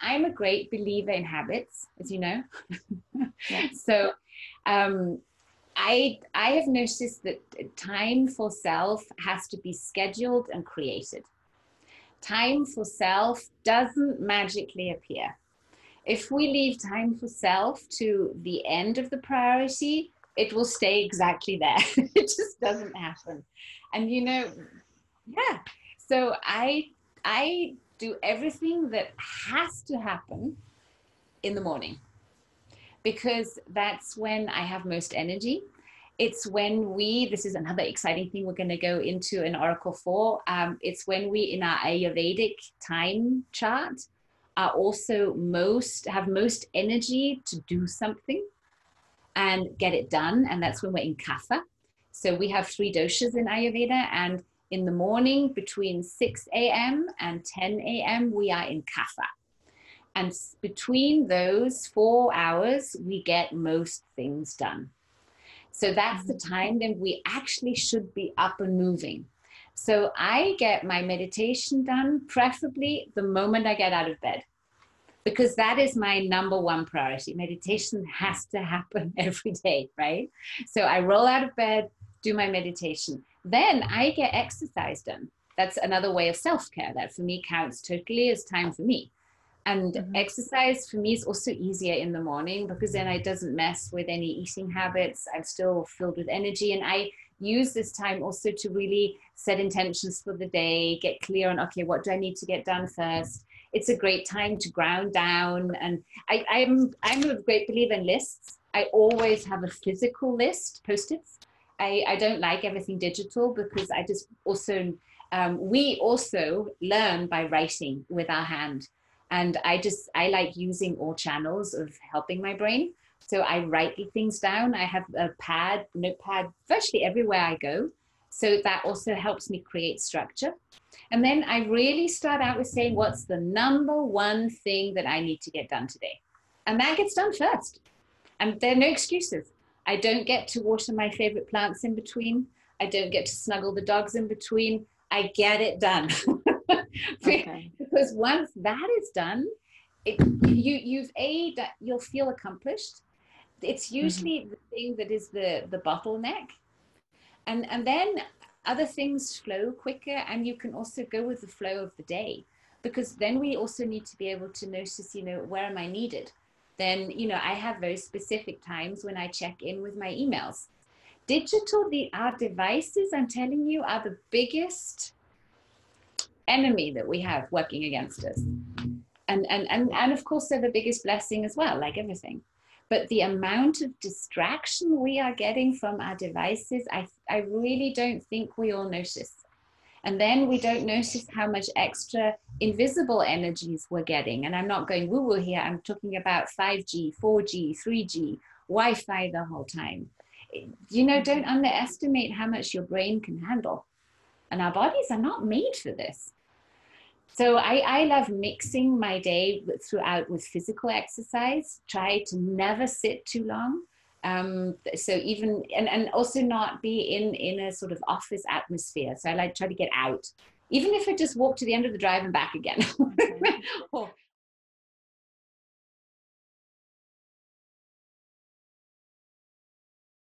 I'm a great believer in habits, as you know. Yeah. So um, I have noticed that time for self has to be scheduled and created. Time for self doesn't magically appear. If we leave time for self to the end of the priority, it will stay exactly there. It just doesn't happen. And yeah. So I do everything that has to happen in the morning because that's when I have most energy. It's when this is another exciting thing we're going to go into in Oracle 4. It's when we, in our Ayurvedic time chart, are also have most energy to do something and get it done. And that's when we're in Kapha. So we have three doshas in Ayurveda. And in the morning between 6 a.m. and 10 a.m., we are in Kapha. And between those 4 hours, we get most things done. So that's the time then we actually should be up and moving. So I get my meditation done, preferably the moment I get out of bed, because that is my number one priority. Meditation has to happen every day, right? So I roll out of bed, do my meditation. Then I get exercise done. That's another way of self-care that for me counts totally as time for me. And exercise for me is also easier in the morning because then it doesn't mess with any eating habits. I'm still filled with energy. And I use this time also to really set intentions for the day, get clear on, okay, what do I need to get done first? It's a great time to ground down. And I'm a great believer in lists. I always have a physical list, post-its. I don't like everything digital because I just also, we also learn by writing with our hand. And I like using all channels of helping my brain. So I write things down. I have a notepad virtually everywhere I go. So that also helps me create structure. And then I really start out with saying, what's the number one thing that I need to get done today? And that gets done first. And there are no excuses. I don't get to water my favorite plants in between. I don't get to snuggle the dogs in between. I get it done. Okay. Because once that is done, you'll feel accomplished. It's usually the thing that is the bottleneck, and then other things flow quicker, and you can also go with the flow of the day, because then we also need to be able to notice, where am I needed? Then I have very specific times when I check in with my emails. Our devices, I'm telling you, are the biggest enemy that we have working against us. And of course they're the biggest blessing as well, like everything. But the amount of distraction we are getting from our devices, I really don't think we all notice. And then we don't notice how much extra invisible energies we're getting. And I'm not going woo-woo here. I'm talking about 5G, 4G, 3G, Wi-Fi the whole time. Don't underestimate how much your brain can handle. And our bodies are not made for this. So I love mixing my day throughout with physical exercise. Try to never sit too long. So even and also not be in a sort of office atmosphere. So I try to get out, even if I just walk to the end of the drive and back again. Okay. or